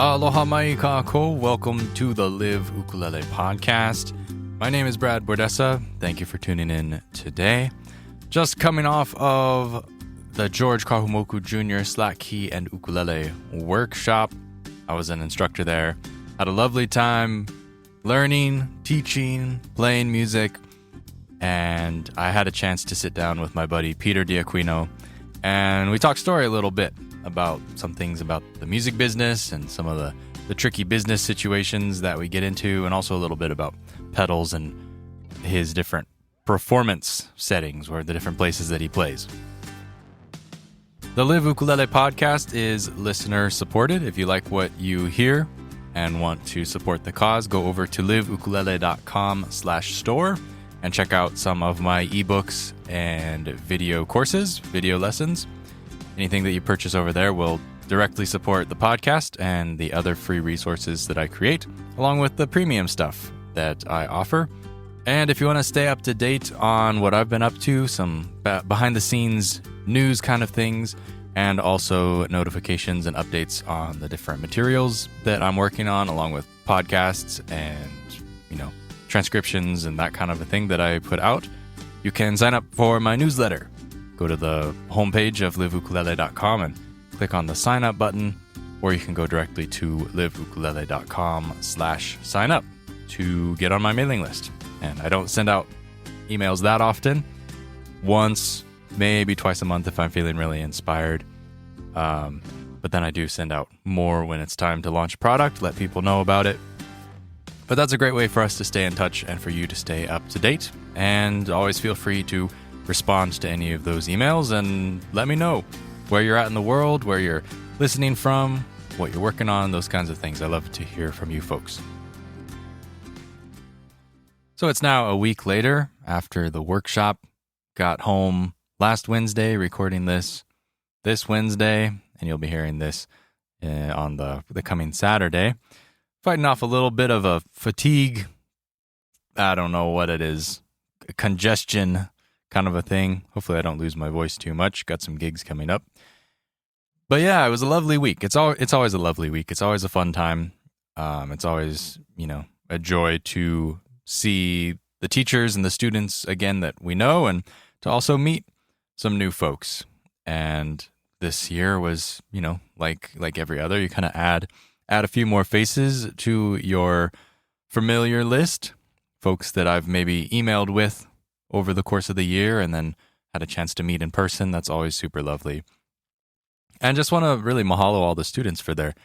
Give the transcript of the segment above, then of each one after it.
Aloha mai kako. Welcome to the Live Ukulele podcast. My name is Brad Bordessa. Thank you for tuning in today. Just coming off of the George Kahumoku Jr. Slack Key and Ukulele Workshop. I was an instructor there. Had a lovely time learning, teaching, playing music, and I had a chance to sit down with my buddy Peter DeAquino, and we talked story a little bit about some things about the music business and some of the tricky business situations that we get into, and also a little bit about pedals and his different performance settings or the different places that he plays. The Live Ukulele podcast is listener supported. If you like what you hear and want to support the cause, go over to liveukulele.com/store and check out some of my ebooks and video courses, video lessons. Anything that you purchase over there will directly support the podcast and the other free resources that I create, along with the premium stuff that I offer. And if you want to stay up to date on what I've been up to, some behind-the-scenes news kind of things, and also notifications and updates on the different materials that I'm working on, along with podcasts and, transcriptions and that kind of a thing that I put out, you can sign up for my newsletter. Go to the homepage of liveukulele.com and click on the sign up button, or you can go directly to liveukulele.com/sign up to get on my mailing list. And I don't send out emails that often. Once, maybe twice a month if I'm feeling really inspired. But then I do send out more when it's time to launch a product, let people know about it. But that's a great way for us to stay in touch and for you to stay up to date. And always feel free to respond to any of those emails and let me know where you're at in the world, where you're listening from, what you're working on, those kinds of things. I love to hear from you folks. So it's now a week later after the workshop. Got home last Wednesday, recording this Wednesday, and you'll be hearing this on the coming Saturday. Fighting off a little bit of a fatigue, I don't know what it is, congestion kind of a thing. Hopefully I don't lose my voice too much. Got some gigs coming up. But yeah, it was a lovely week. It's always a lovely week. It's always a fun time. It's always, a joy to see the teachers and the students again that we know, and to also meet some new folks. And this year was, like every other, you kind of add a few more faces to your familiar list, folks that I've maybe emailed with over the course of the year and then had a chance to meet in person. That's always super lovely. And just want to really mahalo all the students for their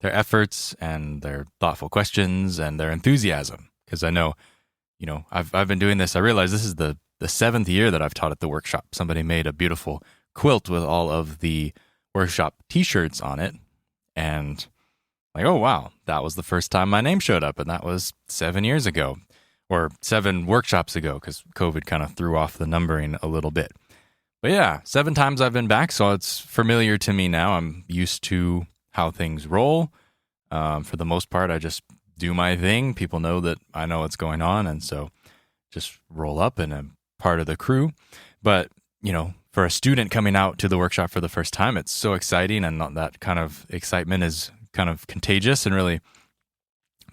efforts and their thoughtful questions and their enthusiasm. Because I know, I've been doing this. I realize this is the 7th year that I've taught at the workshop. Somebody made a beautiful quilt with all of the workshop t-shirts on it. And like, oh, wow, that was the first time my name showed up. And that was 7 years ago. Or 7 workshops ago, because COVID kind of threw off the numbering a little bit. But yeah, 7 times I've been back, so it's familiar to me now. I'm used to how things roll. For the most part, I just do my thing. People know that I know what's going on, and so just roll up and I'm part of the crew. But, for a student coming out to the workshop for the first time, it's so exciting, and that kind of excitement is kind of contagious and really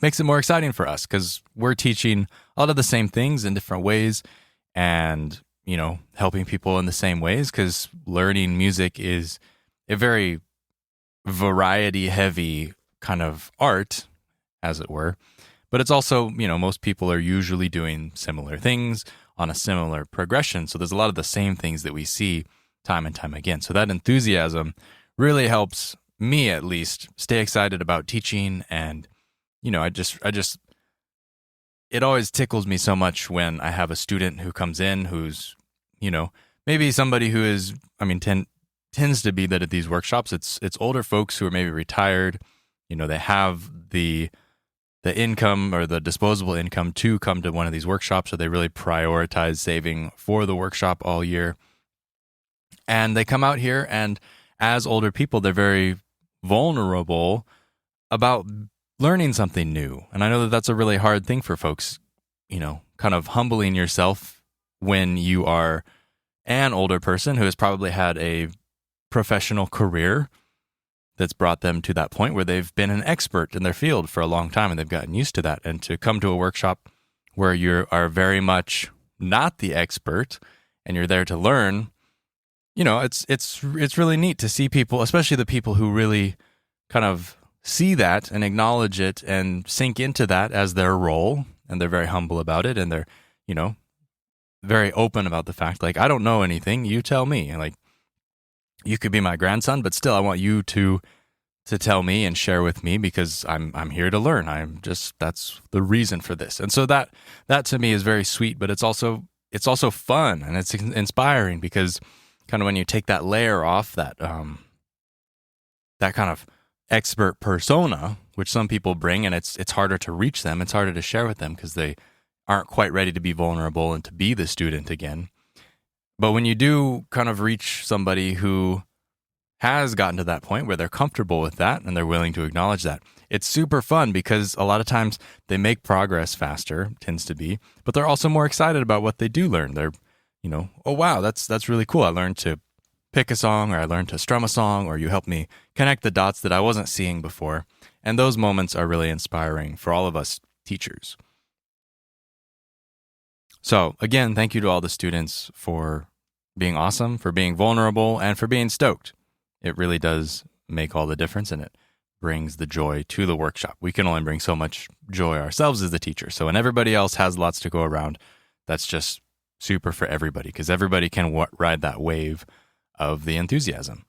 makes it more exciting for us because we're teaching a lot of the same things in different ways and, helping people in the same ways, because learning music is a very variety-heavy kind of art, as it were. But it's also, most people are usually doing similar things on a similar progression. So there's a lot of the same things that we see time and time again. So that enthusiasm really helps me, at least, stay excited about teaching. And I just, it always tickles me so much when I have a student who comes in who's, maybe somebody who is, tends to be that at these workshops, it's older folks who are maybe retired, they have the income or the disposable income to come to one of these workshops, so they really prioritize saving for the workshop all year. And they come out here, and as older people, they're very vulnerable about learning something new. And I know that that's a really hard thing for folks, kind of humbling yourself when you are an older person who has probably had a professional career that's brought them to that point where they've been an expert in their field for a long time and they've gotten used to that. And to come to a workshop where you are very much not the expert and you're there to learn, it's really neat to see people, especially the people who really kind of see that and acknowledge it and sink into that as their role, and they're very humble about it, and they're, very open about the fact, like, I don't know anything, you tell me. And like, you could be my grandson, but still I want you to tell me and share with me, because I'm here to learn. That's the reason for this. And so that to me is very sweet, but it's also fun and it's inspiring, because kind of when you take that layer off, that kind of expert persona, which some people bring, and it's harder to reach them, it's harder to share with them because they aren't quite ready to be vulnerable and to be the student again. But when you do kind of reach somebody who has gotten to that point where they're comfortable with that and they're willing to acknowledge that, it's super fun, because a lot of times they make progress faster, tends to be, but they're also more excited about what they do learn. They're, oh wow, that's really cool. I learned to pick a song, or I learned to strum a song, or you helped me connect the dots that I wasn't seeing before. And those moments are really inspiring for all of us teachers. So again, thank you to all the students for being awesome, for being vulnerable, and for being stoked. It really does make all the difference, and it brings the joy to the workshop. We can only bring so much joy ourselves as the teacher. So when everybody else has lots to go around, that's just super for everybody, because everybody can ride that wave of the enthusiasm.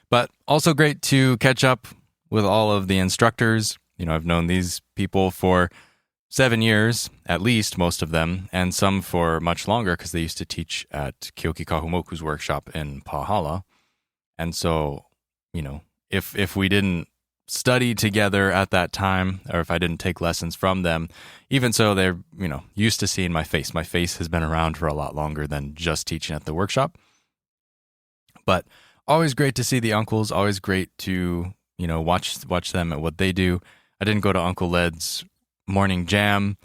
But also great to catch up with all of the instructors. I've known these people for 7 years, at least, most of them, and some for much longer, because they used to teach at George Kahumoku's workshop in Pahala. And so, if we didn't study together at that time, or if I didn't take lessons from them, even so, they're, used to seeing my face. My face has been around for a lot longer than just teaching at the workshop. But always great to see the uncles, always great to, watch them at what they do. I didn't go to Uncle Led's morning jam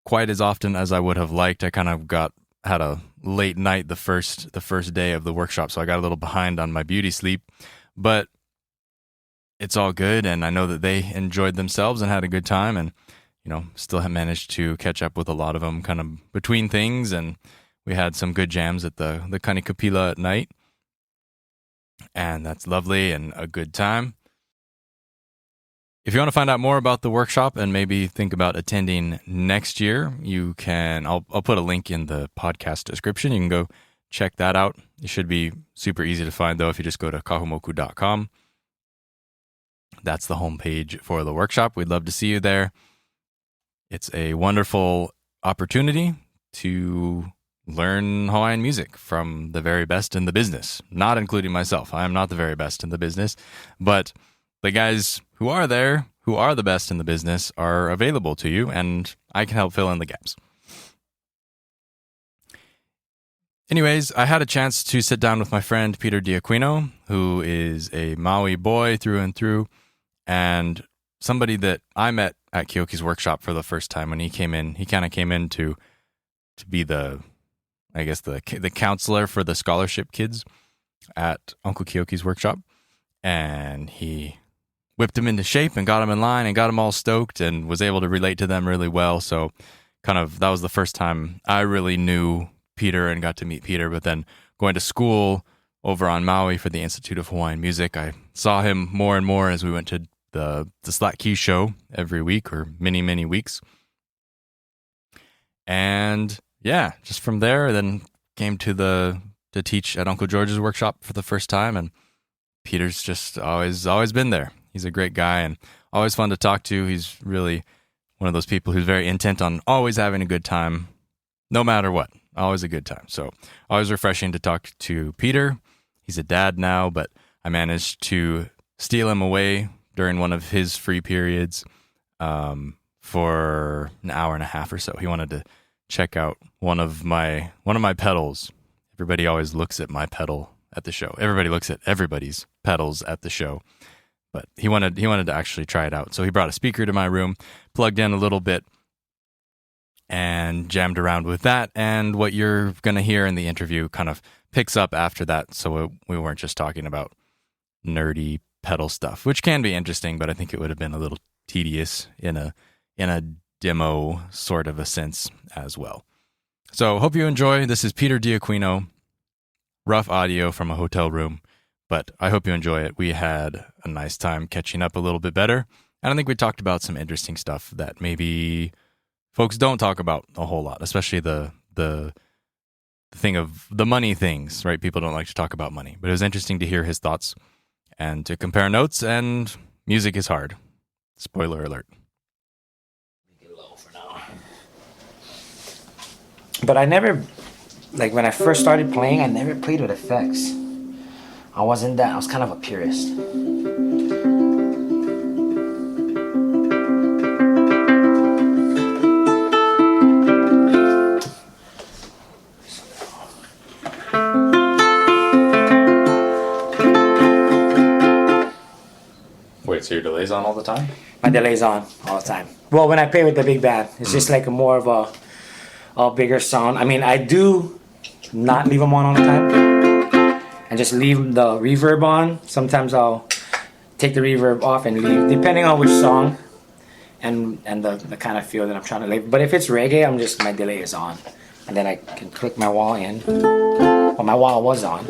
quite as often as I would have liked. I kind of had a late night the first day of the workshop, so I got a little behind on my beauty sleep, but it's all good, and I know that they enjoyed themselves and had a good time, and still have managed to catch up with a lot of them kind of between things, and we had some good jams at the Kanikapila at night, and that's lovely and a good time. If you want to find out more about the workshop and maybe think about attending next year, you can, I'll put a link in the podcast description. You can go check that out. It should be super easy to find, though, if you just go to kahumoku.com. That's the homepage for the workshop. We'd love to see you there. It's a wonderful opportunity to learn Hawaiian music from the very best in the business, not including myself. I am not the very best in the business, but the guys who are there, who are the best in the business, are available to you, and I can help fill in the gaps. Anyways, I had a chance to sit down with my friend Peter DeAquino, who is a Maui boy through and through, and somebody that I met at Keoki's workshop for the first time when he came in. He kind of came in to be the counselor for the scholarship kids at Uncle Keoki's workshop, and he whipped them into shape and got them in line and got them all stoked and was able to relate to them really well. So that was the first time I really knew Peter and got to meet Peter. But then going to school over on Maui for the Institute of Hawaiian Music, I saw him more and more as we went to the Slack Key show every week, or many, many weeks. And yeah, just from there, then came to teach at Uncle George's workshop for the first time. And Peter's just always been there. He's a great guy and always fun to talk to. He's really one of those people who's very intent on always having a good time, no matter what. Always a good time. So always refreshing to talk to Peter. He's a dad now, but I managed to steal him away during one of his free periods for an hour and a half or so. He wanted to check out one of my pedals. Everybody always looks at my pedal at the show. Everybody looks at everybody's pedals at the show. But he wanted to actually try it out. So he brought a speaker to my room, plugged in a little bit, and jammed around with that. And what you're going to hear in the interview kind of picks up after that. So we weren't just talking about nerdy pedal stuff, which can be interesting, but I think it would have been a little tedious in a demo sort of a sense as well. So hope you enjoy. This is Peter DeAquino. Rough audio from a hotel room, but I hope you enjoy it. We had a nice time catching up a little bit better, and I think we talked about some interesting stuff that maybe folks don't talk about a whole lot, especially the thing of the money things, right? People don't like to talk about money, but it was interesting to hear his thoughts and to compare notes, and music is hard. Spoiler alert. Make it low for now. But I never, like when I first started playing, I never played with effects. I was kind of a purist. Wait, so your delay's on all the time? My delay's on all the time. Well, when I play with the big band, it's just like more of a bigger sound. I mean, I do not leave them on all the time and just leave the reverb on. Sometimes I'll take the reverb off and leave, depending on which song and the kind of feel that I'm trying to leave. But if it's reggae, my delay is on, and then I can click my wall in. Well, my wall was on.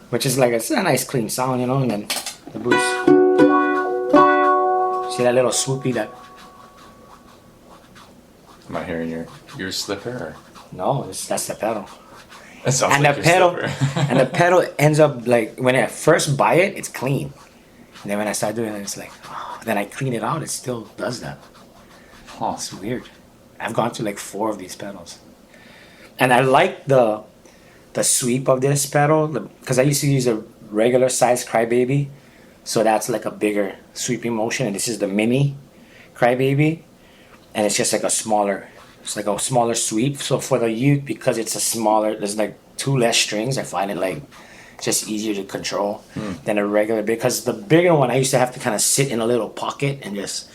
Which is like, it's a nice clean sound, you know, and then the boost. See that little swoopy that... Am I hearing your slipper? Or? No, that's the pedal. That sounds and like the your pedal, slipper. and the pedal ends up like, when I first buy it, it's clean. And then when I start doing it, it's like, oh, then I clean it out, it still does that. Oh, it's weird. I've gone through like 4 of these pedals. And I like the sweep of this pedal, because I used to use a regular size Crybaby, so that's like a bigger sweeping motion, and this is the mini Crybaby, and it's just like a smaller sweep. So for the Ute, because it's a smaller, there's like 2 less strings, I find it like just easier to control than a regular, because the bigger one I used to have to kind of sit in a little pocket and just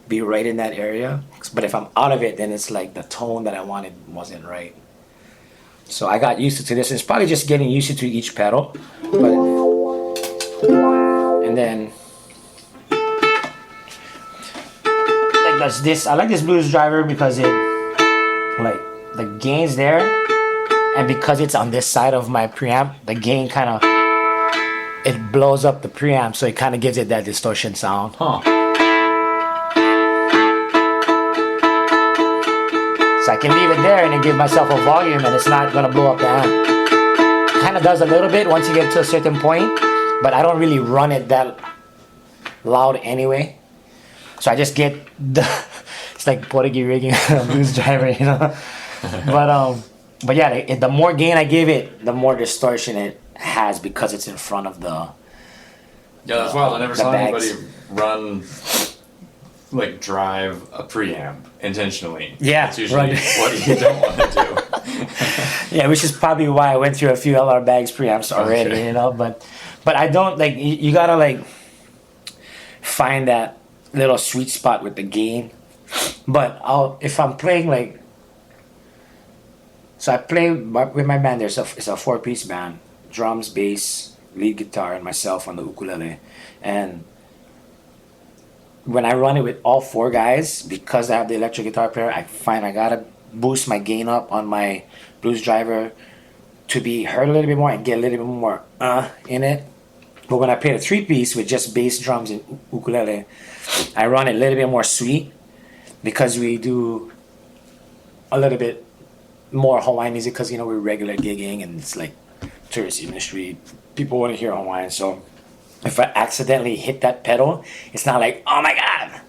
be right in that area. But if I'm out of it, then it's like the tone that I wanted wasn't right. So I got used to this. It's probably just getting used to each pedal. And then like that's this. I like this blues driver because it, like, the gain's there, and because it's on this side of my preamp, the gain kind of, it blows up the preamp, so it kind of gives it that distortion sound. So I can leave it there and then give myself a volume, and it's not gonna blow up the amp. Kind of does a little bit once you get to a certain point, but I don't really run it that loud anyway. So I just get the, it's like Portuguese rigging a blues driver, you know. But yeah, the more gain I give it, the more distortion it has, because it's in front of the. Yeah, that's wild. I never saw bags. anybody run, like, drive a preamp intentionally. Yeah, that's usually what you don't want to do. Yeah, which is probably why I went through a few LR Bags preamps already, you know. But I don't, like, you gotta, like, find that little sweet spot with the gain. But if I'm playing, like, so I play with my band. It's a 4-piece band: drums, bass, lead guitar, and myself on the ukulele. And when I run it with all 4 guys, because I have the electric guitar player, I find I gotta boost my gain up on my blues driver to be heard a little bit more and get a little bit more in it. But when I play the 3-piece with just bass, drums, and ukulele, I run it a little bit more sweet, because we do a little bit more Hawaiian music, because, you know, we're regular gigging and it's like tourist industry. People want to hear Hawaiian, so if I accidentally hit that pedal, it's not like, oh my God.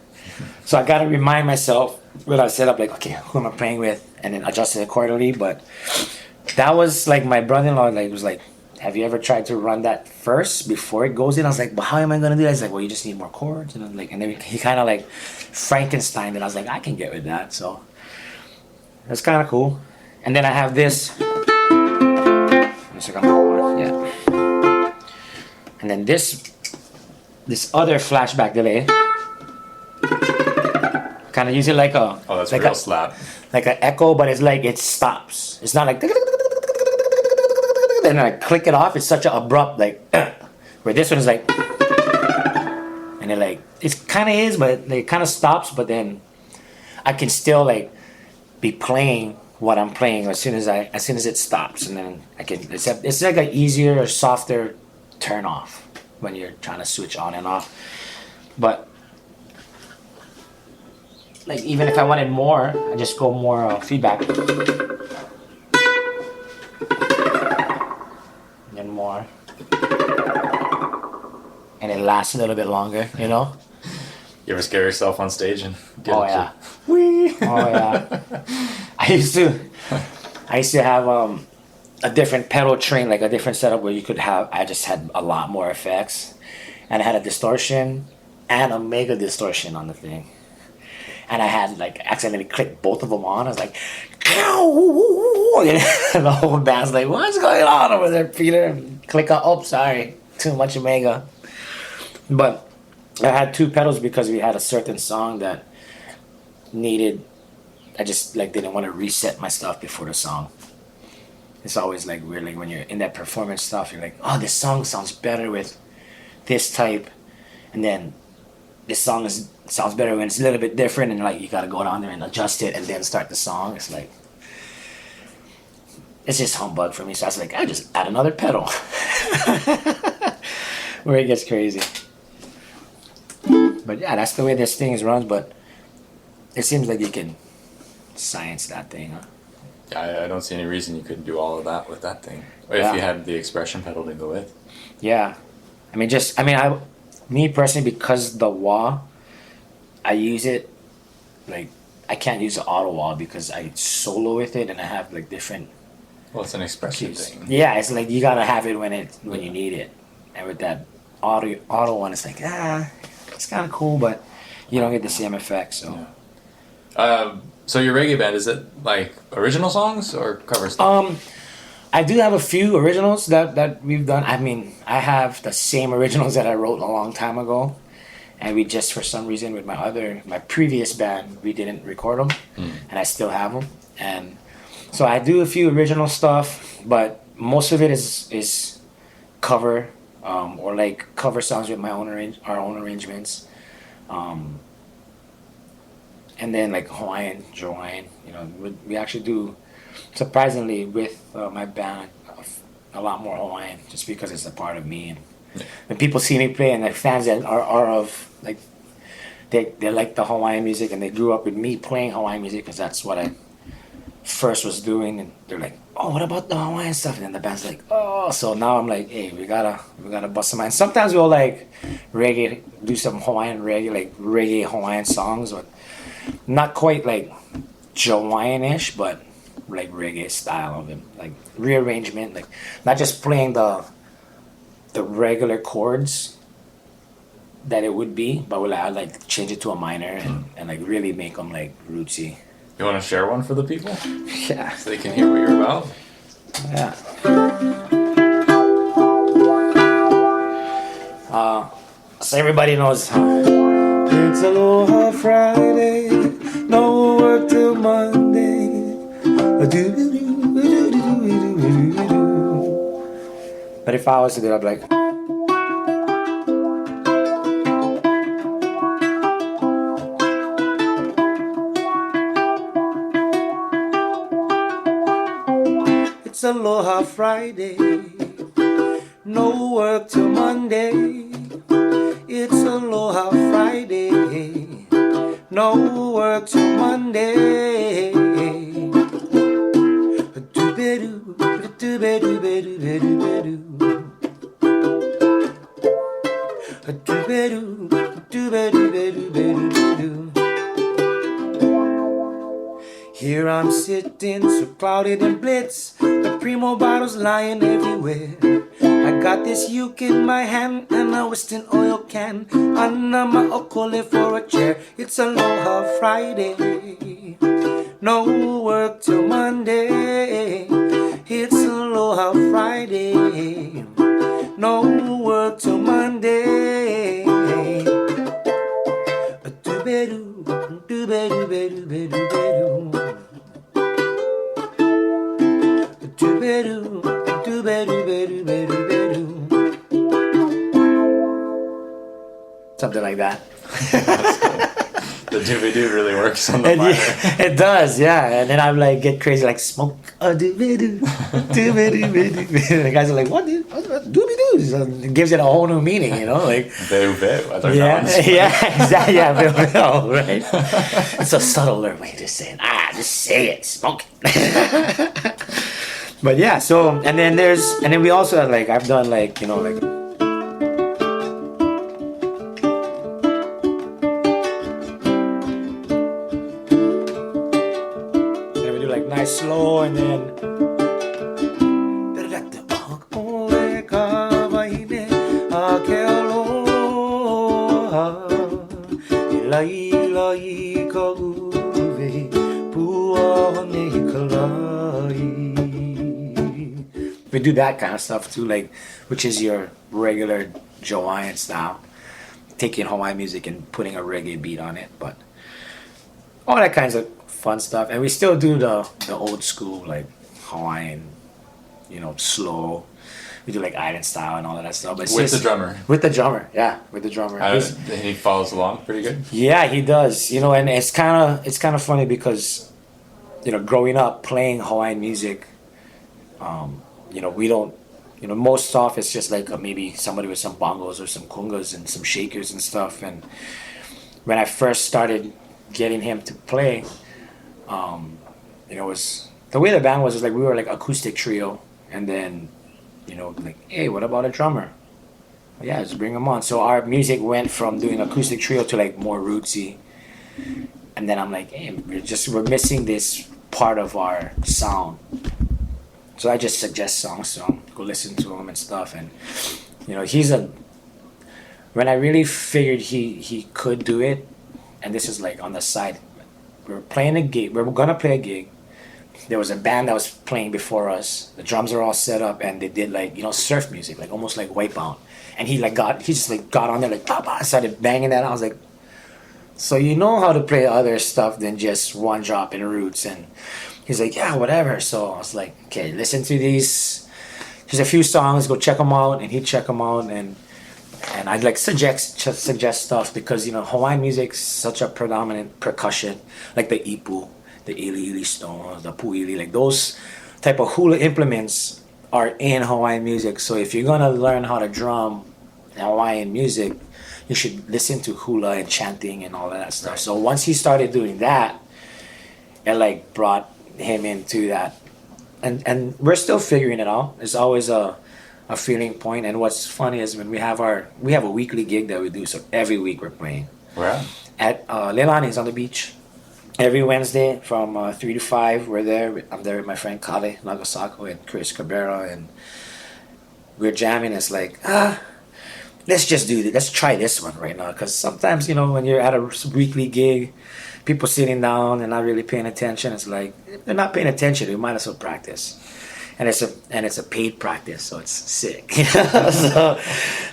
So I gotta remind myself when I set up, like, okay, who am I playing with, and then adjust it accordingly. But that was like, my brother-in-law, like, was like, have you ever tried to run that first before it goes in? I was like, but how am I gonna do that? He's like, well, you just need more chords, and I'm like, and then he kind of like Frankenstein, and I was like, I can get with that. So that's kind of cool. And then I have this. Yeah. And then this this other flashback delay. Kind of use it like a that's like real a slap. like an echo, but it's like it stops. It's not like then I click it off. It's such an abrupt like where this one is like, and it like it kind of is, but it kind of stops. But then I can still like be playing what I'm playing as soon as it stops, and then I can. It's like an easier or softer turn off when you're trying to switch on and off. But like even if I wanted more, I just go more feedback. And more. And it lasts a little bit longer, you know? You ever scare yourself on stage and get Oh it yeah. Whee! Oh yeah. I used to have a different pedal train, like a different setup where I just had a lot more effects. And I had a distortion and a mega distortion on the thing. And I had like accidentally clicked both of them on. I was like, and the whole band's like, what's going on over there, Peter? Click on, oh, sorry, too much mega. But I had two pedals because we had a certain song that needed, I just like didn't want to reset my stuff before the song. It's always like weird, like when you're in that performance stuff, you're like, oh, this song sounds better with this type. And then this song sounds better when it's a little bit different, and like you gotta go down there and adjust it and then start the song. It's like it's just humbug for me. So I was like, I just add another pedal. Where it gets crazy. But yeah, that's the way this thing runs, but it seems like you can science that thing, huh? I don't see any reason you couldn't do all of that with that thing. Or if you had the expression pedal to go with. Yeah. Me personally, because the wah, I use it, like, I can't use the auto wah because I solo with it and I have, like, different... Well, it's an expression cues. thing. Yeah, it's like you gotta have it when you need it. And with that auto one, it's like, it's kind of cool, but you don't get the same effect, so... Yeah. So your reggae band, is it, like, original songs or cover stuff? I do have a few originals that we've done. I mean, I have the same originals that I wrote a long time ago, and we just, for some reason, with my previous band, we didn't record them, and I still have them. And so I do a few original stuff, but most of it is cover, or like cover songs with our own arrangements, and then like Hawaiian, you know, we actually do. Surprisingly, with my band, a lot more Hawaiian, just because it's a part of me. And when people see me play, and the fans that are of like, they like the Hawaiian music, and they grew up with me playing Hawaiian music because that's what I first was doing. And they're like, "Oh, what about the Hawaiian stuff?" And then the band's like, "Oh," so now I'm like, "Hey, we gotta bust some. And sometimes we'll like reggae, do some Hawaiian reggae, like reggae Hawaiian songs, but not quite like Hawaiian-ish, but like reggae style of it, like rearrangement, like not just playing the regular chords that it would be, but we'll like change it to a minor and like really make them like rootsy. You want to share one for the people? Yeah. So they can hear what you're about? Yeah. So everybody knows it's Aloha Friday, no work till Monday. But if I was to do it, I'd be like, it's Aloha Friday, no work till Monday. It's Aloha Friday, no work till Monday. Here I'm sitting, so clouded and blitz. The Primo bottles lying everywhere. I got this uke in my hand and a Western oil can under my okole for a chair. It's Aloha Friday, no work till Monday. It's Aloha Friday, no work till Monday. Something like that. The doobie-doo really works on the minor. It does, yeah. And then I'm like, get crazy, like, smoke a doobie-doo, doobie-doo. The guys are like, what, dude? Doobie-doo? So it gives it a whole new meaning, you know? Like, yeah, exactly. Yeah, right? It's a subtler way to say it. Just say it, smoke it. But yeah, so, and then we also have, like, I've done, like, you know, like, nice slow, and then we do that kind of stuff too, like, which is your regular Hawaiian style, taking Hawaiian music and putting a reggae beat on it, but all that kinds of fun stuff. And we still do the old school, like, Hawaiian, you know, slow. We do like island style and all of that stuff. But with the drummer. With the drummer, yeah, with the drummer. And he follows along pretty good. Yeah, he does. You know, and it's kind of funny because, you know, growing up playing Hawaiian music, you know, we don't, you know, most off it's just like maybe somebody with some bongos or some congas and some shakers and stuff. And when I first started getting him to play, you know, it was the way the band was like we were like acoustic trio, and then, you know, like, hey, what about a drummer? Yeah, just bring him on. So our music went from doing acoustic trio to like more rootsy, and then I'm like, hey, we're missing this part of our sound. So I just suggest songs to him, go listen to him and stuff, and, you know, when I really figured he could do it, and this is like on the side. We were playing a gig. We were gonna play a gig. There was a band that was playing before us. The drums are all set up, and they did, like, you know, surf music, like almost like Wipeout. And he just got on there like papa, started banging that. I was like, so you know how to play other stuff than just one drop in roots? And he's like, yeah, whatever. So I was like, okay, listen to these. There's a few songs. Go check them out, and he'd check them out, and I'd like suggest stuff because, you know, Hawaiian music's such a predominant percussion, like the ipu, the ili stones, the puili, like those type of hula implements are in Hawaiian music. So if you're gonna learn how to drum Hawaiian music, you should listen to hula and chanting and all of that stuff. So once he started doing that, it like brought him into that, and we're still figuring it out. There's always a feeling point. And what's funny is when we have a weekly gig that we do, so every week we're playing. Wow. At Leilani's on the beach. Every Wednesday from 3 to 5, we're there. I'm there with my friend Kale Nagasako and Chris Cabrera, and we're jamming. It's like, let's just do this. Let's try this one right now. Because sometimes, you know, when you're at a weekly gig, people sitting down and not really paying attention, it's like, if they're not paying attention, we might as well practice. And it's a paid practice, so it's sick. So,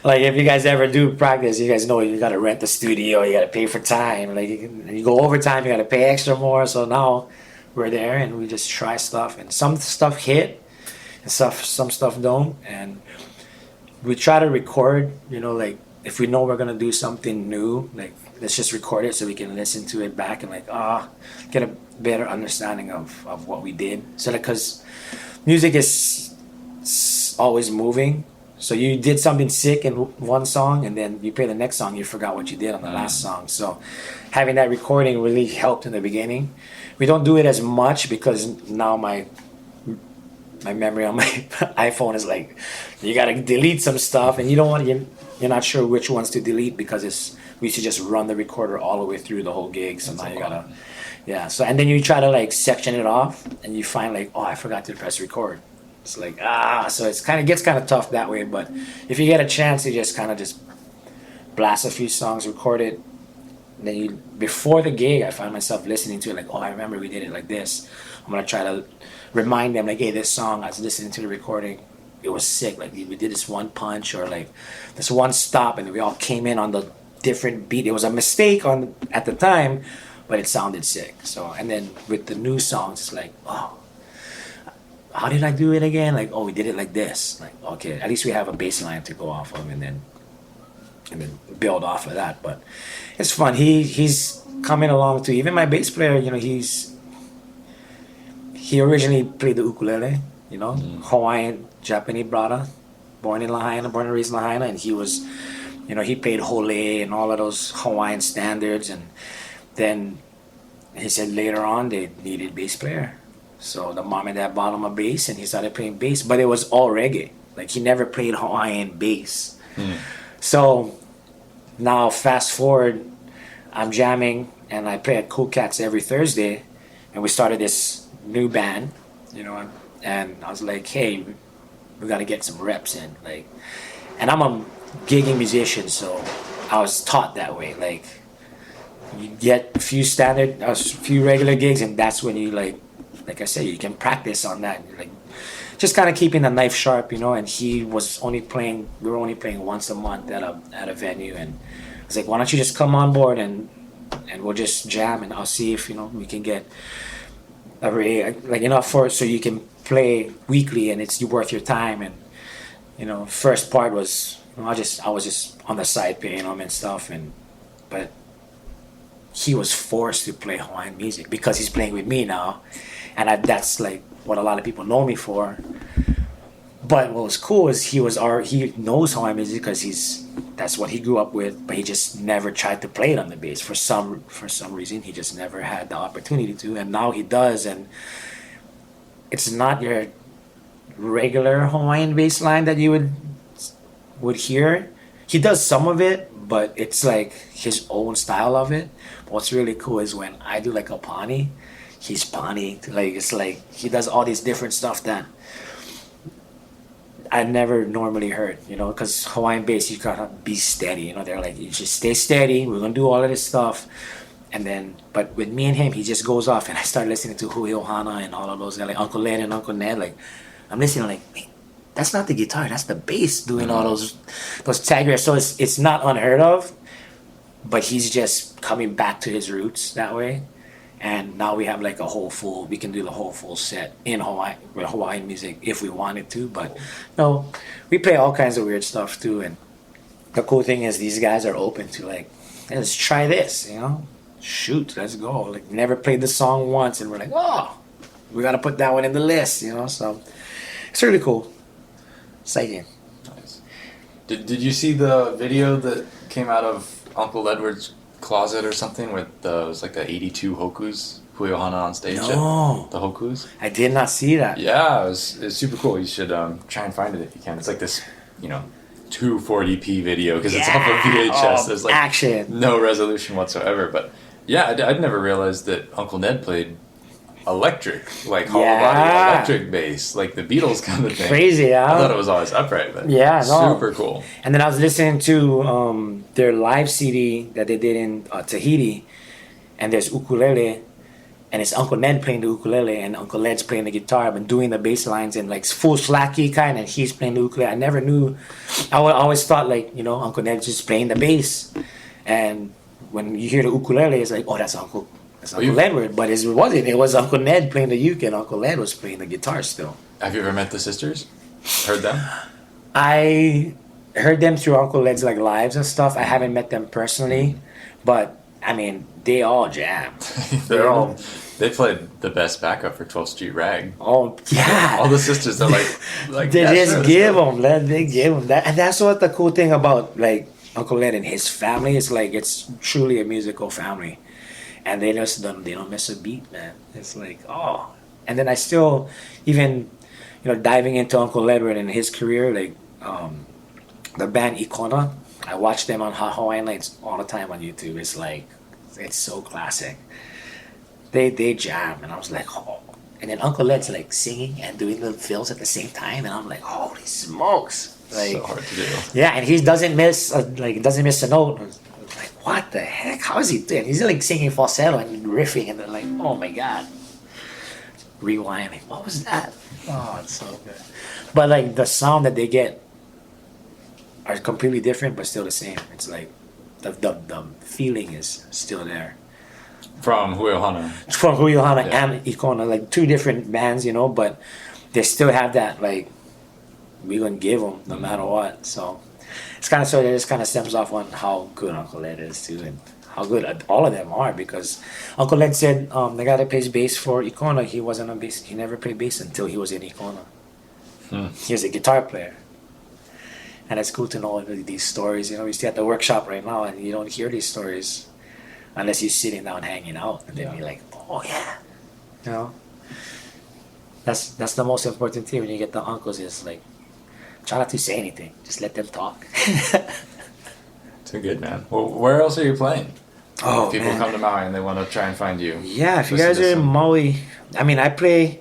like, if you guys ever do practice, you guys know you gotta rent the studio, you gotta pay for time. Like, you go overtime, you gotta pay extra more. So now we're there and we just try stuff, and some stuff hit, and some stuff don't. And we try to record. You know, like, if we know we're gonna do something new, like, let's just record it so we can listen to it back and like get a better understanding of what we did. So that, because music is always moving, so you did something sick in one song, and then you play the next song, you forgot what you did on the last song. So having that recording really helped in the beginning. We don't do it as much because now my memory on my iPhone is like, you gotta delete some stuff, and you're not sure which ones to delete because we used to just run the recorder all the way through the whole gig. So now you gotta. Yeah, so, and then you try to like section it off, and you find like, oh, I forgot to press record. It's like, so it's gets kind of tough that way. But if you get a chance, you just kind of just blast a few songs, record it. And then before the gig, I find myself listening to it like, oh, I remember we did it like this. I'm gonna try to remind them like, hey, this song, I was listening to the recording, it was sick. Like, we did this one punch or like this one stop, and we all came in on the different beat. It was a mistake at the time, but it sounded sick. So, and then with the new songs, it's like, oh, how did I do it again? Like, oh, we did it like this. Like, okay, at least we have a bass line to go off of, and then build off of that. But it's fun. He's coming along too. Even my bass player, you know, he originally played the ukulele, you know, Hawaiian Japanese brother, born in Lahaina, born and raised in Lahaina, and he was, you know, he played hole and all of those Hawaiian standards, and then he said later on they needed bass player. So the mom and dad bought him a bass, and he started playing bass, but it was all reggae. Like, he never played Hawaiian bass. So now fast forward, I'm jamming, and I play at Cool Cats every Thursday, and we started this new band, you know, and I was like, hey, we got to get some reps in, like, and I'm a gigging musician, so I was taught that way. Like, you get a few regular gigs, and that's when you like I said, you can practice on that. Like, just kind of keeping the knife sharp, you know. And we were only playing once a month at a venue, and I was like, why don't you just come on board and we'll just jam, and I'll see if, you know, we can get enough so you can play weekly and it's worth your time. And, you know, first part was, you know, I was just on the side paying him and stuff, but he was forced to play Hawaiian music because he's playing with me now, and that's like what a lot of people know me for. But what was cool is he knows Hawaiian music because that's what he grew up with, but he just never tried to play it on the bass for some reason. He just never had the opportunity to, and now he does. And it's not your regular Hawaiian bass line that you would hear. He does some of it, but it's like his own style of it. But what's really cool is when I do like a pani, he's pani. Like, it's like he does all these different stuff that I never normally heard, you know, because Hawaiian bass, you gotta be steady, you know. They're like, you just stay steady, we're gonna do all of this stuff. And then, but with me and him, he just goes off, and I start listening to Hui Ohana and all of those guys, like Uncle Len and Uncle Ned. Like, I'm listening, like, hey, that's not the guitar, that's the bass doing all those tag riffs. So it's not unheard of, but he's just coming back to his roots that way. And now we have like we can do the whole full set in Hawaii with Hawaiian music if we wanted to. But no, we play all kinds of weird stuff too. And the cool thing is these guys are open to, like, hey, let's try this, you know, shoot, let's go. Like, never played the song once, and we're like, oh, we got to put that one in the list, you know. So it's really cool, exciting. Nice. Did you see the video that came out of Uncle Edward's closet or something with it was like the 82 hokus, Hui Ohana on stage? No, the hokus. I did not see that. Yeah, it was super cool. You should try and find it if you can. It's like this, you know, 240p video because it's off of VHS. There's like action, no resolution whatsoever. But yeah, I'd never realized that Uncle Ned played electric, like hollow body electric bass, like the Beatles kind of thing. Crazy, huh? I thought it was always upright, but super cool. And then I was listening to their live CD that they did in Tahiti, and there's ukulele, and it's Uncle Ned playing the ukulele, and Uncle Ned's playing the guitar, but doing the bass lines in like full slacky kind, and he's playing the ukulele. I never knew. I always thought, like, you know, Uncle Ned's just playing the bass, and when you hear the ukulele, it's like, oh, that's Uncle Edward, but it wasn't. It was Uncle Ned playing the uke, and Uncle Ned was playing the guitar still. Have you ever met the sisters? Heard them? I heard them through Uncle Ned's like lives and stuff. I haven't met them personally, but I mean, they all jam. They played the best backup for 12th Street Rag. Oh yeah, all the sisters are like they just give them that, and that's what the cool thing about like Uncle Ned and his family is. Like, it's truly a musical family. And they don't miss a beat, man. It's like, oh. And then I still, even, you know, diving into Uncle Edward and his career, like the band Icona, I watch them on Hawaiian Nights all the time on YouTube. It's like, it's so classic. They jam, and I was like, oh. And then Uncle Ed's like singing and doing the fills at the same time, and I'm like, holy smokes! Like, so hard to do. Yeah, and he doesn't miss a note. Like, what the heck? How is he doing? He's like singing falsetto and riffing, and they're like, oh my god. Rewinding. What was that? Oh, it's so good. But like the sound that they get are completely different, but still the same. It's like the feeling is still there. From Hui Ohana. From Hui Ohana and Icona, like two different bands, you know, but they still have that like we gonna give them no matter what. So it's kind of sort of just kind of stems off on how good Uncle Ed is too, and how good all of them are. Because Uncle Ed said the guy that plays bass for Icona, he wasn't on bass. He never played bass until he was in Icona. He was a guitar player. And it's cool to know these stories. You know, we stay at the workshop right now, and you don't hear these stories unless you're sitting down hanging out, and then you're like, oh yeah, you know. That's the most important thing when you get the uncles is like, try not to say anything, just let them talk. Too good, man. Well, where else are you playing? Oh If people man, come to Maui and they want to try and find you. yeah. If you listen guys to are in some- Maui, I mean, I play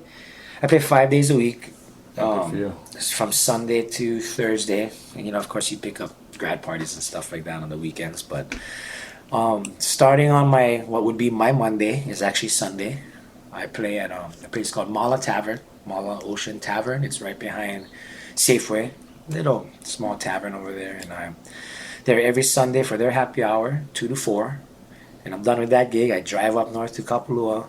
5 days a week. Good for you. It's from Sunday to Thursday. And, you know, of course, you pick up grad parties and stuff like that on the weekends. But starting on what would be my Monday is actually Sunday. I play at a place called Mala Tavern, Mala Ocean Tavern. It's right behind Safeway, little small tavern over there. And I'm there every Sunday for their happy hour, 2 to 4. And I'm done with that gig. I drive up north to Kapalua,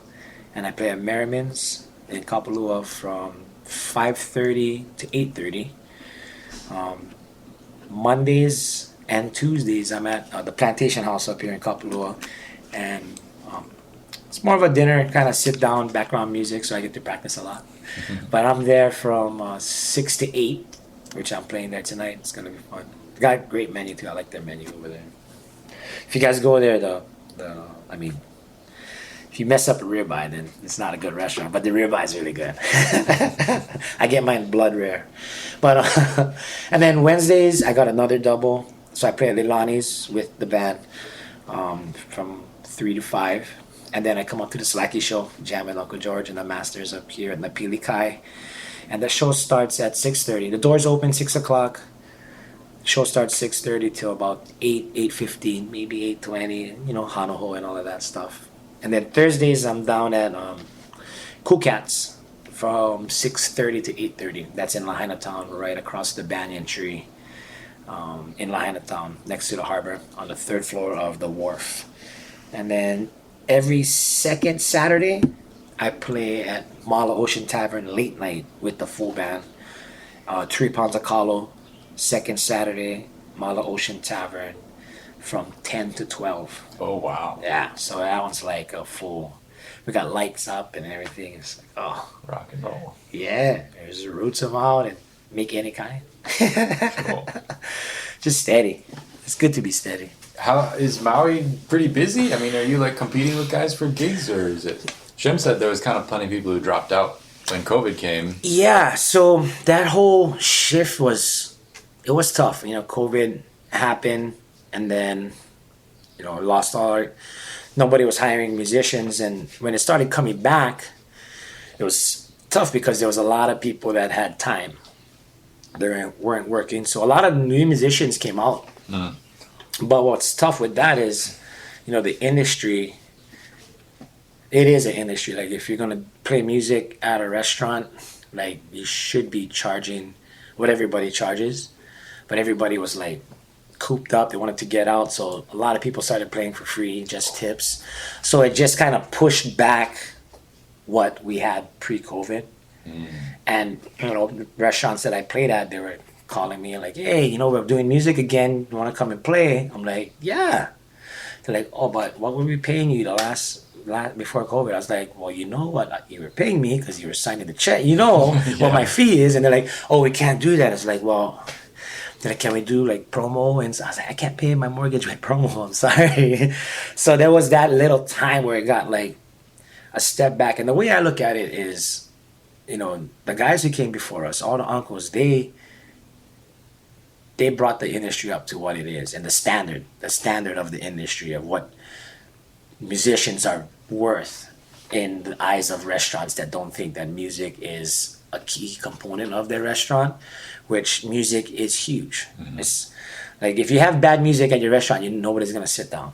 and I play at Merriman's in Kapalua from 5:30 to 8:30. Mondays and Tuesdays I'm at the Plantation House up here in Kapalua, and it's more of a dinner kind of sit down background music, so I get to practice a lot. But I'm there from 6 to 8, which I'm playing there tonight. It's gonna be fun. They got a great menu too. I like their menu over there. If you guys go there, I mean, if you mess up a ribeye, then it's not a good restaurant. But the ribeye is really good. I get mine blood rare. But and then Wednesdays I got another double. So I play at Leilani's with the band from 3 to 5. And then I come up to the Slacky show, jam with Uncle George and the Masters up here at Napili Kai. And the show starts at 6:30. The doors open 6 o'clock. Show starts 6:30 till about 8:15, maybe 8:20. You know, Hanaho and all of that stuff. And then Thursdays I'm down at Cool Cats from 6:30 to 8:30. That's in Lahaina Town, right across the banyan tree in Lahaina Town, next to the harbor on the 3rd floor of the wharf. And then every second Saturday I play at Mala Ocean Tavern late night with the full band. 3 pounds of kalo, second Saturday, Mala Ocean Tavern from 10 to 12. Oh, wow. Yeah, so that one's like a full. We got lights up and everything. It's like, oh, Rock and roll. yeah. There's the roots them out and make any kind. Cool. Just steady. It's good to be steady. How is Maui pretty busy? I mean, are you like competing with guys for gigs, or is it? Shem said there was kind of plenty of people who dropped out when COVID came. Yeah, so that whole shift it was tough. You know, COVID happened, and then, you know, nobody was hiring musicians, and when it started coming back, it was tough because there was a lot of people that had time. They weren't working, so a lot of new musicians came out. But what's tough with that is, you know, the industry. It is an industry. Like, if you're gonna play music at a restaurant, like, you should be charging what everybody charges. But everybody was like cooped up. They wanted to get out, so a lot of people started playing for free, just tips. So it just kind of pushed back what we had pre-COVID. And, you know, the restaurants that I played at, they were calling me like, hey, you know, we're doing music again. You want to come and play? I'm like, yeah. They're like, oh, but what were we paying you the last before COVID? I was like, well, you know what you were paying me because you were signing the check. You know what my fee is. And they're like, oh, we can't do that. It's like, well, they're like, can we do like promo? And so I was like, I can't pay my mortgage with promo. I'm sorry. So there was that little time where it got like a step back. And the way I look at it is, you know, the guys who came before us, all the uncles, they brought the industry up to what it is, and the standard of the industry of what musicians are worth in the eyes of restaurants that don't think that music is a key component of their restaurant, which music is huge. It's like, if you have bad music at your restaurant, nobody's gonna sit down.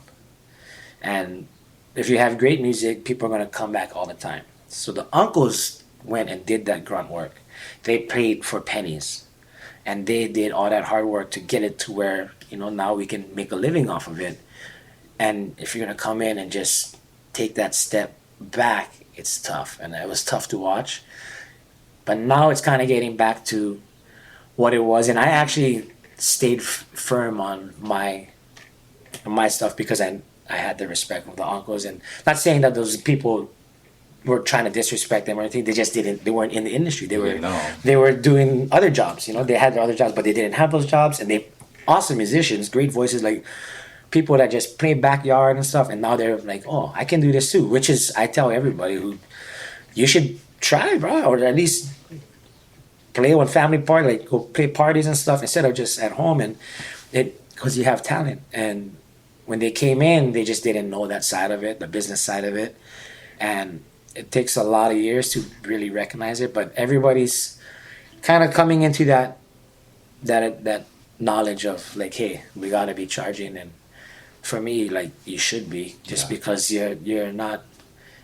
And if you have great music, people are gonna come back all the time. So the uncles went and did that grunt work. They played for pennies, and they did all that hard work to get it to where, you know, now we can make a living off of it. And if you're gonna come in and just take that step back, it's tough, and it was tough to watch. But now it's kind of getting back to what it was, and I actually stayed firm on my stuff because I had the respect of the uncles, and not saying that those people were trying to disrespect them or anything. They weren't in the industry. They were doing other jobs. You know, they had their other jobs, but they didn't have those jobs, and they awesome musicians, great voices, like people that just play backyard and stuff. And now they're like, oh, I can do this too. Which is, I tell everybody who, you should try, bro, or at least play one family party, like go play parties and stuff instead of just at home. And because you have talent. And when they came in, they just didn't know that side of it, the business side of it, and it takes a lot of years to really recognize it. But everybody's kind of coming into that knowledge of like, hey, we gotta be charging. And for me, like, you should be, just because you're not.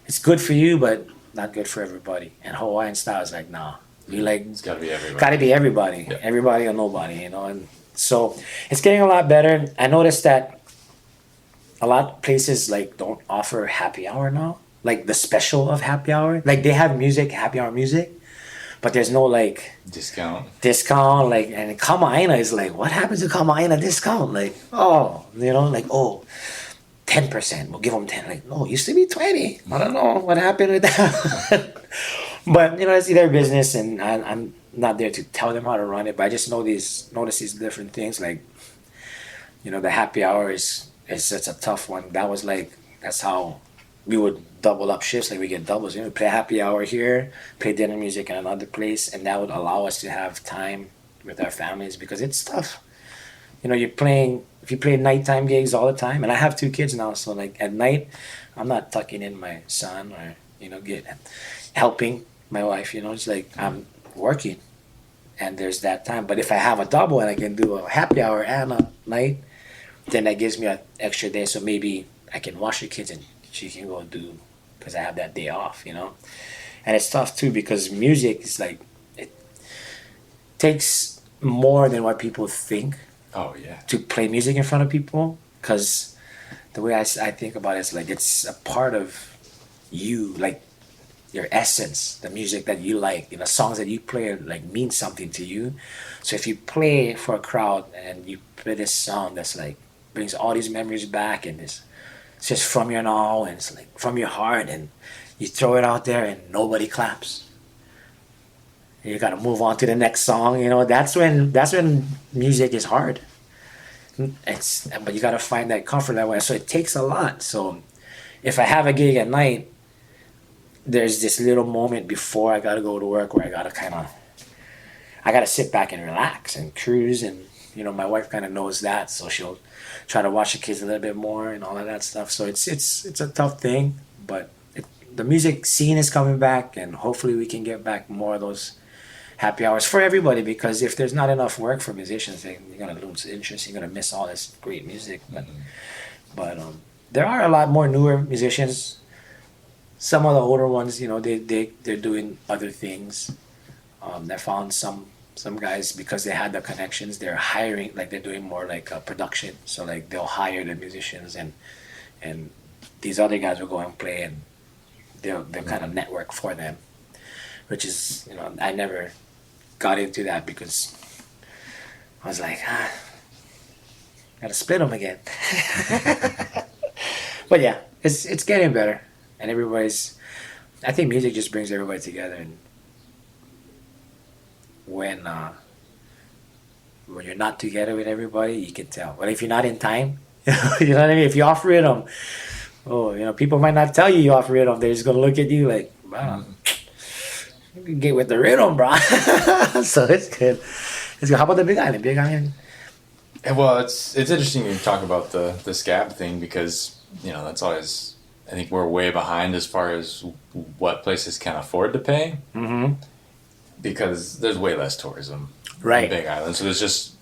It's good for you, but not good for everybody. And Hawaiian style is like, nah. We like, it's gotta be everybody. Gotta be everybody. Yeah. Everybody or nobody, you know. And so it's getting a lot better. I noticed that a lot of places like don't offer happy hour now, like the special of happy hour. Like they have music, happy hour music, but there's no like discount. Like, and Kama'aina is like, what happens to Kama'aina discount? Like, oh, you know, like, oh, 10%. We'll give them 10. Like, no, it used to be 20. I don't know what happened with that. But you know, it's their business, and I'm not there to tell them how to run it. But I just notice these different things. Like, you know, the happy hour is it's a tough one. That was like, that's how we would double up shifts. Like, we get doubles. You know, we play happy hour here, play dinner music in another place, and that would allow us to have time with our families, because it's tough. You know, if you play nighttime gigs all the time, and I have 2 kids now, so like at night, I'm not tucking in my son or, you know, helping my wife. You know, it's like I'm working, and there's that time. But if I have a double and I can do a happy hour and a night, then that gives me an extra day. So maybe I can watch the kids and she can go do, because I have that day off, you know. And it's tough too, because music is like, it takes more than what people think. Oh yeah. To play music in front of people, because the way I think about it is like, it's a part of you, like your essence, the music that you like, you know, songs that you play like mean something to you. So if you play for a crowd and you play this song that's like brings all these memories back, and it's just from your now, and it's like from your heart, and you throw it out there and nobody claps, you gotta move on to the next song. You know, that's when music is hard. But you gotta find that comfort that way. So it takes a lot. So if I have a gig at night, there's this little moment before I gotta go to work where I gotta sit back and relax and cruise. And you know, my wife kind of knows that, so she'll try to watch the kids a little bit more and all of that stuff. So it's a tough thing, but the music scene is coming back, and hopefully we can get back more of those happy hours for everybody, because if there's not enough work for musicians, then you're going to lose interest. You're going to miss all this great music. But there are a lot more newer musicians. Some of the older ones, you know, they're doing other things. They found some guys, because they had the connections, they're hiring, like they're doing more like a production. So like they'll hire the musicians, and these other guys will go and play, and they'll kind of network for them, which is, you know, I never got into that, because I was like, gotta split them again. But yeah, it's getting better, and I think music just brings everybody together. And when you're not together with everybody, you can tell. But if you're not in time, you know what I mean? If you off rhythm, you know, people might not tell you off rhythm. They're just gonna look at you like, wow. You can get with the rhythm, bro. So it's good. It's good. How about the Big Island? Big Island. Well, it's interesting you talk about the scab thing, because you know, that's always, I think we're way behind as far as what places can afford to pay. Mm-hmm. Because there's way less tourism in Big Island. So there's just,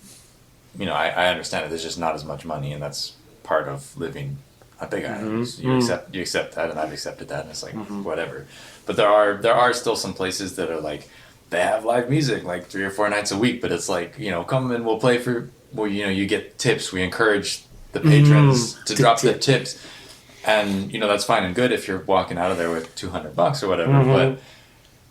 you know, I understand it. There's just not as much money, and that's part of living on Big Island. Mm-hmm. You accept that, and I've accepted that, and it's like, whatever. But there are still some places that are like, they have live music like 3 or 4 nights a week, but it's like, you know, come and we'll play for, well, you know, you get tips. We encourage the patrons to drop the tips, and you know, that's fine and good if you're walking out of there with $200 or whatever. But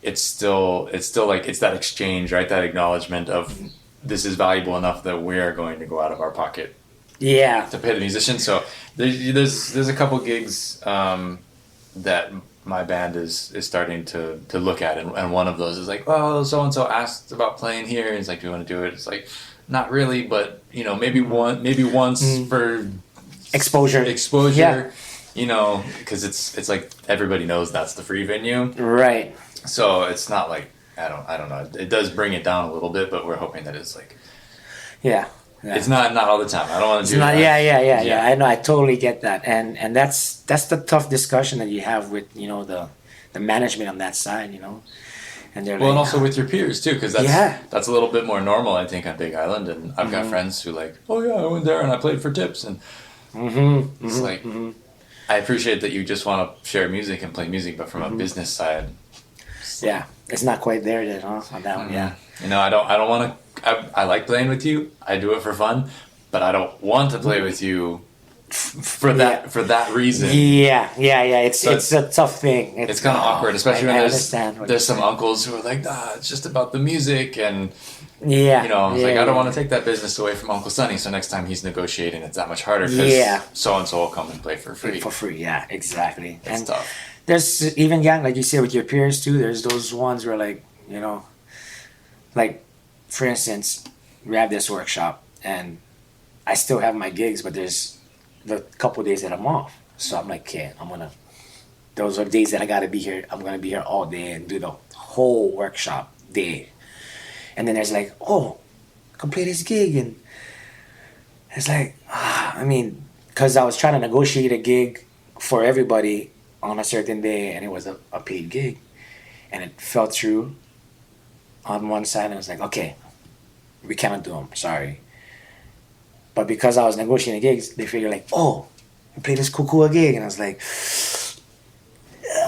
it's still like it's that exchange, right? That acknowledgement of this is valuable enough that we are going to go out of our pocket Yeah. to pay the musician. So there's a couple gigs that my band is starting to look at, and one of those is like, well, so and so asked about playing here, and he's like, do you want to do it? It's like, not really, but you know, maybe once for Exposure. exposure. You know, because it's like everybody knows that's the free venue, Right. so it's not like I don't know. It does bring it down a little bit, but we're hoping that it's like Yeah. it's not all the time. I don't want to do Not, that. yeah. I know. I totally get that, and that's the tough discussion that you have with the management on that side, and they're Well, and like, also with your peers too, because that's a little bit more normal, I think, on Big Island. And I've got friends who like, oh yeah, I went there and I played for tips, and it's like, I appreciate that you just want to share music and play music, but from a business side, yeah, it's not quite there yet, huh? On that one, yeah. you know, I don't want to. I like playing with you. I do it for fun, but I don't want to play with you for that reason. Yeah. It's a tough thing. It's kind of awkward, especially when understand what there's some you're uncles who are like, nah, it's just about the music, and saying. you know, it's like I don't want to take that business away from Uncle Sonny, so next time he's negotiating, it's that much harder because so and so will come and play for free. For free, yeah, exactly. It's And tough. there's even like you said with your peers too. There's those ones where like like for instance, we have this workshop and I still have my gigs, but there's the couple days that I'm off. So I'm like, okay, those are days that I gotta be here. I'm gonna be here all day and do the whole workshop day. And then there's like, oh, come play this gig. And it's like, because I was trying to negotiate a gig for everybody on a certain day and it was a paid gig. And it fell through on one side and I was like, okay, we cannot do them, sorry. But because I was negotiating gigs, they figured like, oh, you play this cool gig. And I was like,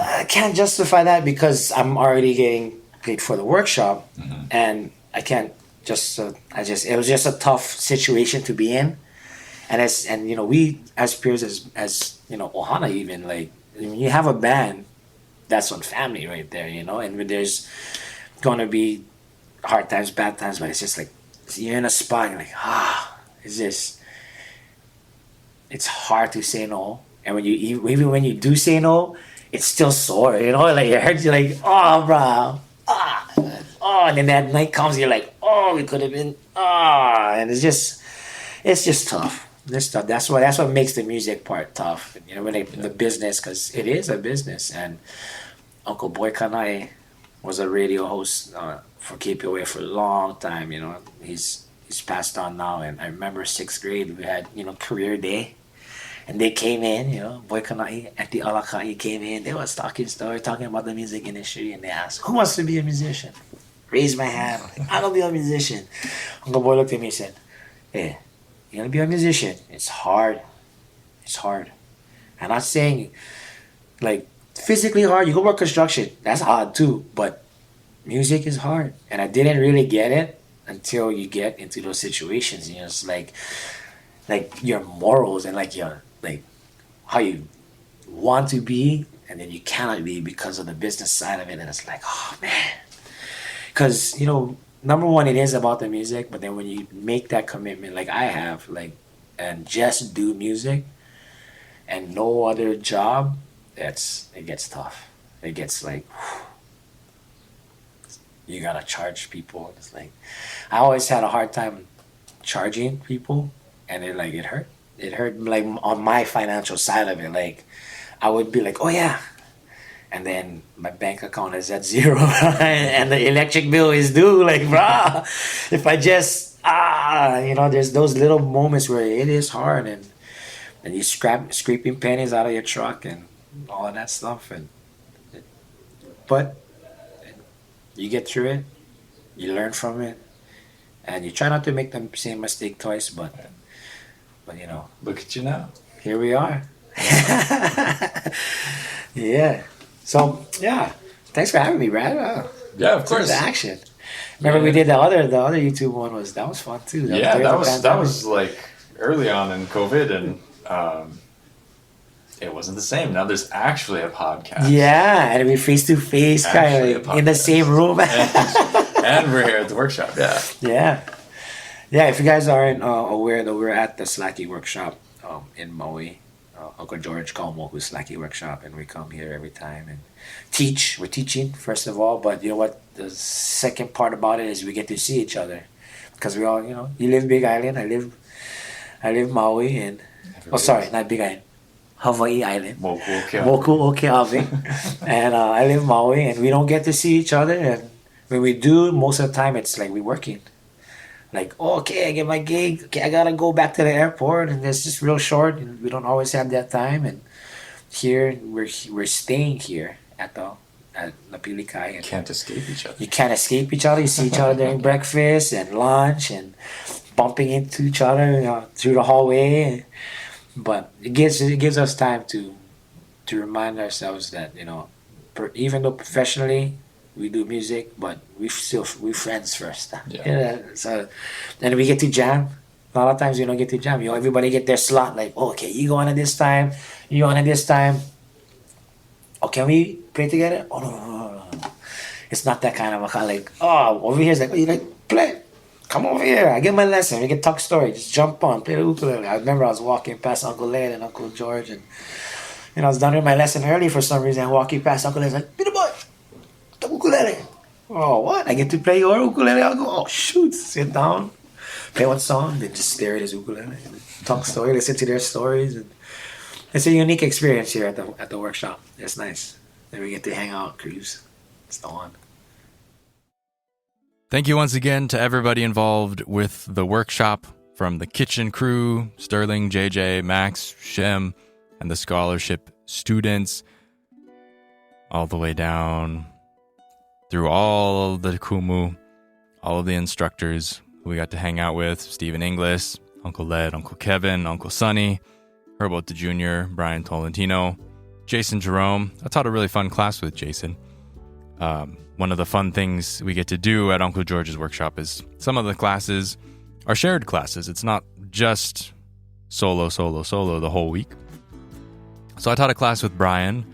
I can't justify that because I'm already getting paid for the workshop and I can't it was just a tough situation to be in. And we as peers as Ohana even like when you have a band, that's on family right there, and when there's gonna be hard times, bad times, but it's just like you're in a spot and you're like, it's hard to say no. And even when you do say no, it's still sore, like it hurts you like, oh bro. And then that night comes, you're like, oh, it could have been, and it's just tough. It's tough. That's what makes the music part tough. The business, because it is a business. And Uncle Boy Kanai was a radio host for KPOA for a long time. He's passed on now. And I remember 6th grade, we had career day. And they came in, Boy Kanai at the Alakai came in. They was talking about the music industry, and they asked, "Who wants to be a musician?" Raised my hand. Like, I don't be a musician. Uncle Boy looked at me and said, "Hey, you gonna be a musician? It's hard. It's hard. I'm not saying like physically hard. You go work construction. That's hard too. But music is hard." And I didn't really get it until you get into those situations. It's like your morals and like your like how you want to be, and then you cannot be because of the business side of it. And it's like, oh man. Because, number one, it is about the music, but then when you make that commitment, like I have, like, and just do music and no other job, it gets tough. It gets like, you gotta charge people. It's like, I always had a hard time charging people, and it hurt. It hurt, like, on my financial side of it. Like, I would be like, oh yeah. And then my bank account is at 0 and the electric bill is due. Like, brah, if I just, there's those little moments where it is hard and you scraping pennies out of your truck and all of that stuff. But you get through it, you learn from it, and you try not to make the same mistake twice, but Look at you now. Here we are. Yeah. So yeah, thanks for having me, Brad. Yeah, of course. The action. Remember we did the other YouTube one that was fun too. That was like early on in COVID, and it wasn't the same. Now there's actually a podcast. Yeah, and we face to face, kind of in the same room. And we're here at the workshop. Yeah. Yeah. If you guys aren't aware, though, we're at the Slacky Workshop in Maui. Uncle George Kahumoku Slacky Workshop, and we come here every time and teach. We're teaching first of all, but you know what? The second part about it is we get to see each other, because we all, you live Big Island, I live Maui, and not Big Island, Hawaii Island, Moku Okeawe, and I live Maui, and we don't get to see each other, and when we do, most of the time it's like we're working. Like, okay, I get my gig. Okay, I gotta go back to the airport, and it's just real short, and we don't always have that time. And here we're staying here at Napilikai. You can't escape each other. You can't escape each other. You see each other during breakfast and lunch, and bumping into each other through the hallway. But it gives us time to remind ourselves that even though professionally we do music, but we friends first. Yeah. So, and we get to jam. A lot of times we don't get to jam. Everybody get their slot. Like, okay, you go on at this time. You on at this time. Oh, can we play together? Oh no. It's not that kind of a like. Oh, over here is like, oh, you like play? Come over here. I get my lesson. We can talk story. Just jump on, play the ukulele. I remember I was walking past Uncle Led and Uncle George, and I was done with my lesson early for some reason. Walking past Uncle Led, like, be the boy. The ukulele. Oh, what? I get to play your ukulele? I'll go, oh, shoot. Sit down, play one song, then just stare at his ukulele, and talk story, listen to their stories. And it's a unique experience here at the workshop. It's nice. Then we get to hang out, cruise. It's the one. Thank you once again to everybody involved with the workshop, from the kitchen crew, Sterling, JJ, Max, Shem, and the scholarship students, all the way down through all of the Kumu, all of the instructors who we got to hang out with, Stephen Inglis, Uncle Led, Uncle Kevin, Uncle Sonny, Herbo the Jr., Brian Tolentino, Jason Jerome. I taught a really fun class with Jason. One of the fun things we get to do at Uncle George's workshop is some of the classes are shared classes. It's not just solo the whole week. So I taught a class with Brian,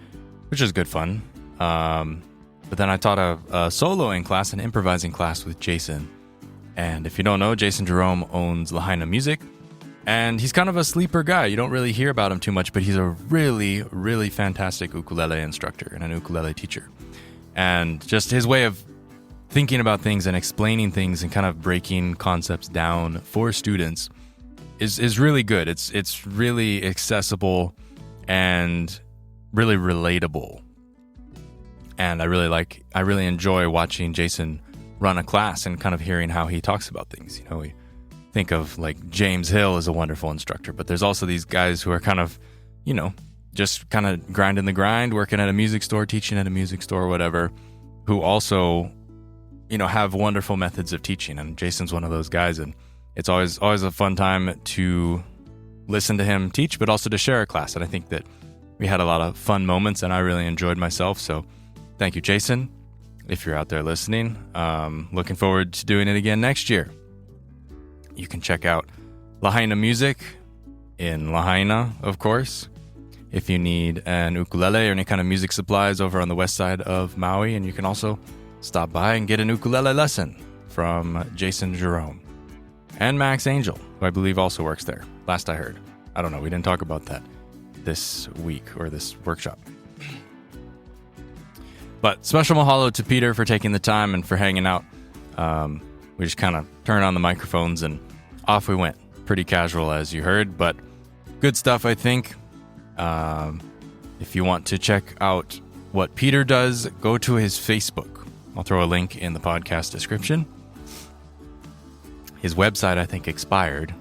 which is good fun. But then I taught a soloing class, an improvising class with Jason. And if you don't know, Jason Jerome owns Lahaina Music. And he's kind of a sleeper guy. You don't really hear about him too much, but he's a really, really fantastic ukulele instructor and an ukulele teacher. And just his way of thinking about things and explaining things and kind of breaking concepts down for students is really good. It's really accessible and really relatable. And I really enjoy watching Jason run a class and kind of hearing how he talks about things. We think of like James Hill as a wonderful instructor, but there's also these guys who are kind of, just kind of grinding the grind, working at a music store, teaching at a music store, whatever, who also, have wonderful methods of teaching. And Jason's one of those guys, and it's always a fun time to listen to him teach, but also to share a class. And I think that we had a lot of fun moments, and I really enjoyed myself. So thank you, Jason, if you're out there listening. Looking forward to doing it again next year. You can check out Lahaina Music in Lahaina, of course, if you need an ukulele or any kind of music supplies over on the west side of Maui. And you can also stop by and get an ukulele lesson from Jason Jerome and Max Angel, who I believe also works there, last I heard. I don't know. We didn't talk about that this week or this workshop. But special mahalo to Peter for taking the time and for hanging out. We just kind of turned on the microphones and off we went. Pretty casual, as you heard, but good stuff, I think. If you want to check out what Peter does, go to his Facebook. I'll throw a link in the podcast description. His website, I think, expired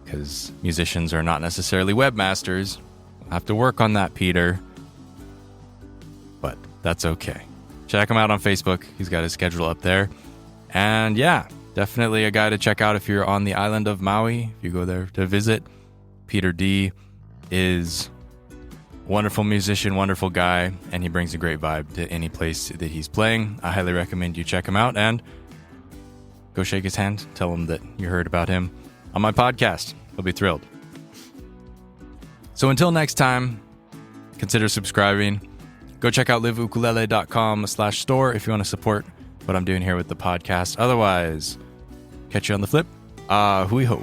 because musicians are not necessarily webmasters. We'll have to work on that, Peter. But that's okay. Check him out on Facebook. He's got his schedule up there. And yeah, definitely a guy to check out if you're on the island of Maui, if you go there to visit. Peter D is a wonderful musician, wonderful guy, and he brings a great vibe to any place that he's playing. I highly recommend you check him out and go shake his hand. Tell him that you heard about him on my podcast. He'll be thrilled. So until next time, consider subscribing. Go check out liveukulele.com/store if you want to support what I'm doing here with the podcast. Otherwise, catch you on the flip. Hui ho.